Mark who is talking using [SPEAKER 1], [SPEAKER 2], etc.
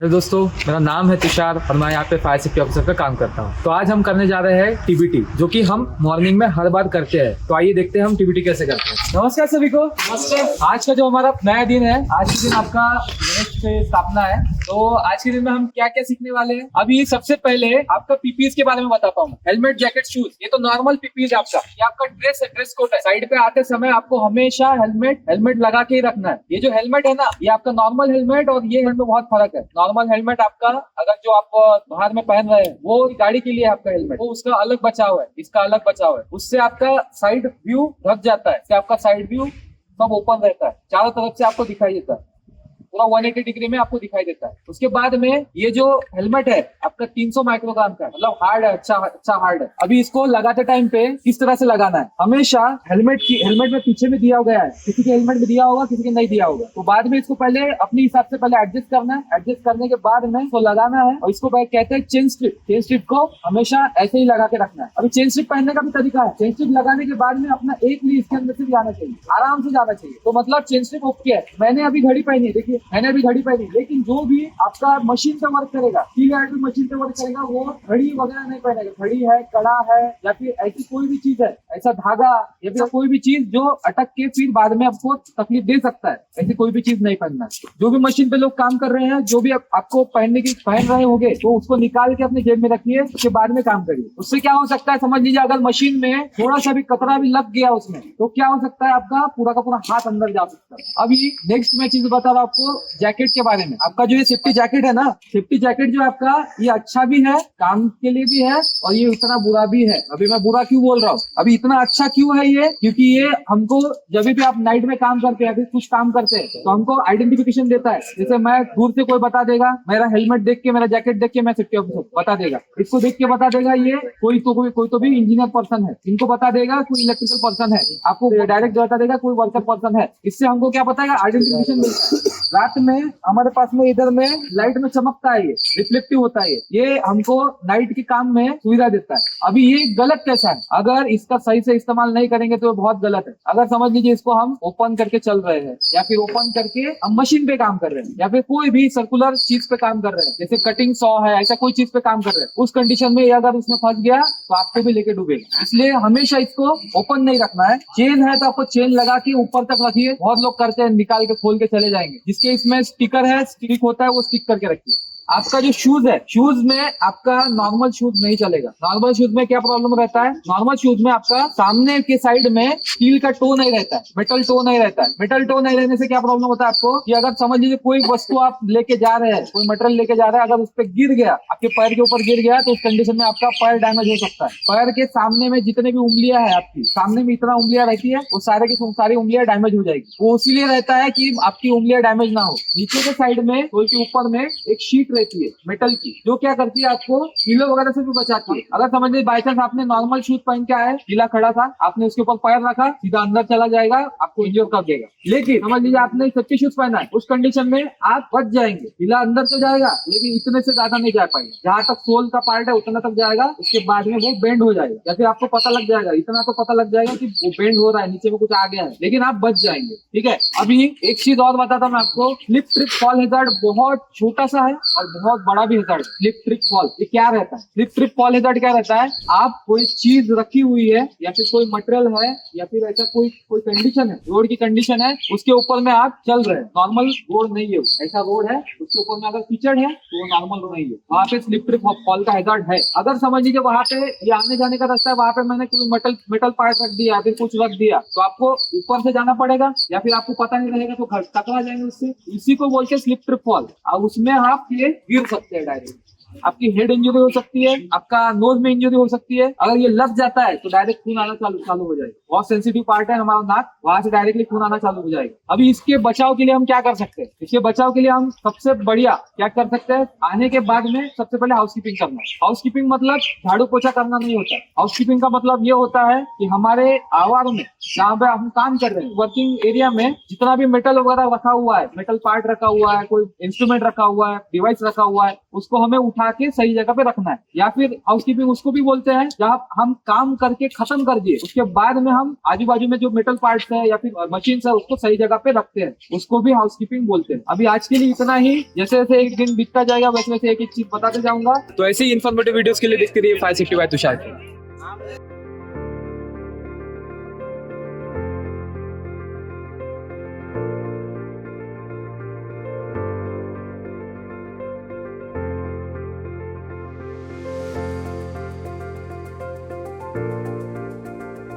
[SPEAKER 1] Hello दोस्तों, मेरा नाम है तुषार और मैं यहाँ पे फायर सेफ्टी ऑफिसर का काम करता हूँ। तो आज हम करने जा रहे हैं टीबीटी, जो कि हम मॉर्निंग में हर बार करते हैं। तो आइए देखते हैं हम टीबीटी कैसे करते हैं। नमस्कार सभी को। नमस्कार। आज का जो हमारा नया दिन है, आज के दिन आपका गणेश की स्थापना है। तो आज के दिन में हम क्या क्या सीखने वाले हैं। अभी सबसे पहले आपका पीपीएस के बारे में बताता हूँ। हेलमेट, जैकेट, शूज, ये तो नॉर्मल पीपीएस आपका। ये आपका ड्रेस है, ड्रेस कोड है। साइड पे आते समय आपको हमेशा हेलमेट लगा के ही रखना है। ये जो हेलमेट है ना, ये आपका नॉर्मल हेलमेट और ये हेलमेट बहुत फर्क है। नॉर्मल हेलमेट आपका अगर जो आप बाहर में पहन रहे हैं वो गाड़ी के लिए आपका हेलमेट, वो उसका अलग बचाव है, इसका अलग बचाव है। उससे आपका साइड व्यू ढक जाता है, इससे आपका साइड व्यू सब ओपन रहता है, चारों तरफ से आपको दिखाई देता है, पूरा 180 डिग्री में आपको दिखाई देता है। उसके बाद में ये जो हेलमेट है आपका 300 माइक्रोग्राम का है, मतलब हार्ड है, अच्छा हार्ड है। अभी इसको लगाते टाइम पे किस तरह से लगाना है, हमेशा हेलमेट में पीछे में दिया गया है, किसी के हेलमेट में दिया होगा, किसी के नहीं दिया होगा। तो बाद में इसको पहले अपने हिसाब से पहले एडजस्ट करना है। एडजस्ट करने के बाद में इसको लगाना है और इसको कहते हैं चेन स्ट्रिप। चेन स्ट्रिप को हमेशा ऐसे ही लगा के रखना है। अभी चेन स्ट्रिप पहनने का भी तरीका है। चेन स्ट्रिप लगाने के बाद में अपना एक भी इसके अंदर से भी जाना चाहिए, आराम से जाना चाहिए। तो मतलब चेन स्ट्रिप ओके है। मैंने अभी घड़ी पहनी है, देखिए मैंने अभी घड़ी पहनी, लेकिन जो भी आपका मशीन से वर्क करेगा, मशीन से वर्क करेगा, वो घड़ी वगैरह नहीं पहनेगा। घड़ी है, कड़ा है, या फिर ऐसी कोई भी चीज है, ऐसा धागा या फिर कोई भी चीज जो अटक के फिर बाद में आपको तकलीफ दे सकता है, ऐसी कोई भी चीज नहीं पहनना। जो भी मशीन पे लोग काम कर रहे हैं, जो भी आपको पहन रहे होंगे, तो उसको निकाल के अपने जेब में रखिए, उसके बाद में काम करिए। उससे क्या हो सकता है, समझ लीजिए अगर मशीन में थोड़ा सा भी कतरा भी लग गया उसमें, तो क्या हो सकता है, आपका पूरा का पूरा हाथ अंदर जा सकता है। अभी नेक्स्ट मैं चीज बता रहा हूँ आपको जैकेट के बारे में। आपका जो ये सेफ्टी जैकेट है ना, सेफ्टी जैकेट जो आपका, ये अच्छा भी है, काम के लिए भी है, और ये उतना बुरा भी है। अभी मैं बुरा क्यों बोल रहा हूँ, अभी इतना अच्छा क्यों है ये, क्योंकि ये हमको जब भी आप नाइट में काम करते हैं, कुछ काम करते हैं, तो हमको आइडेंटिफिकेशन देता है। जैसे मैं दूर से कोई बता देगा, मेरा हेलमेट देख के, मेरा जैकेट देख के मैं सेफ्टी ऑफिसर बता देगा, इसको देख के बता देगा ये कोई तो भी इंजीनियर पर्सन है, इनको बता देगा कोई इलेक्ट्रिकल पर्सन है, आपको डायरेक्ट बता देगा कोई वर्कर पर्सन है। इससे हमको क्या पता है, आइडेंटिफिकेशन मिलता है। रात में हमारे पास में इधर में लाइट में चमकता है, ये रिफ्लेक्टिव होता है, ये हमको नाइट के काम में सुविधा देता है। अभी ये गलत कैसा है, अगर इसका सही से इस्तेमाल नहीं करेंगे तो बहुत गलत है। अगर समझ लीजिए इसको हम ओपन करके चल रहे हैं, या फिर ओपन करके हम मशीन पे काम कर रहे हैं, या फिर कोई भी सर्कुलर चीज पे काम कर रहे हैं, जैसे कटिंग सॉ है, ऐसा कोई चीज पे काम कर रहे हैं, उस कंडीशन में अगर उसमें फंस गया तो आपको भी लेके डूबेगा। इसलिए हमेशा इसको ओपन नहीं रखना है। चेन है तो आपको चेन लगा के ऊपर तक रखिए। बहुत लोग करते हैं, निकाल के खोल के चले जाएंगे। जिसके इसमें स्टिकर है, स्टिक होता है, वो स्टिक करके रखिए। आपका जो शूज है, शूज में आपका नॉर्मल शूज नहीं चलेगा। नॉर्मल शूज में क्या प्रॉब्लम रहता है, नॉर्मल शूज में आपका सामने के साइड में स्टील का टो नहीं रहता है, मेटल टो नहीं रहता है। मेटल टो नहीं रहने से क्या प्रॉब्लम होता है आपको, कि अगर समझ लीजिए कोई वस्तु आप लेके जा रहे हैं, कोई मटेरियल लेके जा रहे हैं, अगर उस पर गिर गया, आपके पैर के ऊपर गिर गया, तो उस कंडीशन में आपका पैर डैमेज हो सकता है। पैर के सामने में जितने भी उंगलियां है, आपकी सामने में इतना उंगलियां रहती है, वो सारे की सारी उंगलियां डैमेज हो जाएगी। वो इसीलिए रहता है कि आपकी उंगलियां डैमेज ना हो। नीचे के साइड में, टो के ऊपर में एक शीट रहती है मेटल की, जो क्या करती है, आपको कीलों वगैरह से भी बचाती है। अगर समझ लीजिए बाई चांस आपने नॉर्मल शूज पहन के आए, कीला खड़ा था, आपने उसके ऊपर पैर रखा, सीधा अंदर चला जाएगा, आपको इंजर कर देगा। लेकिन समझ लीजिए आपने सेफ्टी शूज पहना है, उस कंडीशन में आप बच जाएंगे। कीला अंदर तो जाएगा, लेकिन इतने से ज्यादा नहीं जा पाएंगे। जहां तक सोल का पार्ट है उतना तक जाएगा, उसके बाद में वो बेंड हो जाएगा, या फिर आपको पता लग जाएगा, इतना तो पता लग जाएगा कि वो बेंड हो रहा है, नीचे में कुछ आ गया है, लेकिन आप बच जाएंगे। ठीक है। अभी एक चीज और बताता मैं आपको, स्लिप ट्रिप फॉल हैजार्ड बहुत छोटा सा है और बहुत बड़ा भी हैजार्ड। स्लिप ट्रिप फॉल ये क्या रहता है, स्लिप ट्रिप फॉल हैजार्ड क्या रहता है, आप कोई चीज रखी हुई है, या फिर कोई मटेरियल है, या फिर ऐसा कोई कंडीशन है, रोड की कंडीशन है, उसके ऊपर में आप चल रहे हैं, नॉर्मल रोड नहीं है, ऐसा रोड है, उसके ऊपर में अगर कीचड़ है तो वो नॉर्मल रोड नहीं है, वहाँ पे स्लिप ट्रिप फॉल का हैजार्ड है। अगर समझ लीजिए वहाँ पे ये आने जाने का रास्ता है, वहाँ पे मैंने कोई मेटल पार्ट रख दिया, या फिर कुछ रख दिया, तो आपको ऊपर से जाना पड़ेगा, या फिर आपको पता नहीं रहेगा, तो टकरा जाएंगे उससे। इसी को बोलते हैं स्लिप ट्रिप फॉल। और उसमें आप ये गिर सकते हैं डायरेक्ट, आपकी हेड इंजरी हो सकती है, आपका नोज में इंजरी हो सकती है। अगर ये लग जाता है तो डायरेक्ट खून आना चालू हो जाएगा। बहुत सेंसिटिव पार्ट है हमारा नाक, वहां से डायरेक्टली खून आना चालू हो जाएगा। अभी इसके बचाव के लिए हम क्या कर सकते हैं, इसके बचाव के लिए हम सबसे बढ़िया क्या कर सकते हैं, आने के बाद में सबसे पहले हाउसकीपिंग करना। हाउसकीपिंग मतलब झाड़ू पोछा करना नहीं होता। हाउसकीपिंग का मतलब ये होता है कि हमारे आवार में, जहाँ पे हम काम कर रहे हैं, वर्किंग एरिया में, जितना भी मेटल वगैरह रखा हुआ है, मेटल पार्ट रखा हुआ है, कोई इंस्ट्रूमेंट रखा हुआ है, डिवाइस रखा हुआ है, उसको हमें उठा के सही जगह पे रखना है। या फिर हाउसकीपिंग उसको भी बोलते हैं जहाँ हम काम करके खत्म कर दिए उसके बाद में हम आजू बाजू में जो मेटल पार्ट्स है या फिर मशीन है उसको सही जगह पे रखते हैं, उसको भी हाउसकीपिंग बोलते हैं। अभी आज के लिए इतना ही, जैसे जैसे एक दिन बीतता जाएगा वैसे वैसे एक एक चीज बताते जाऊंगा। तो ऐसे ही इन्फॉर्मेटिव वीडियोस के लिए देखते रहिए फायर सेफ्टी बाय तुषार।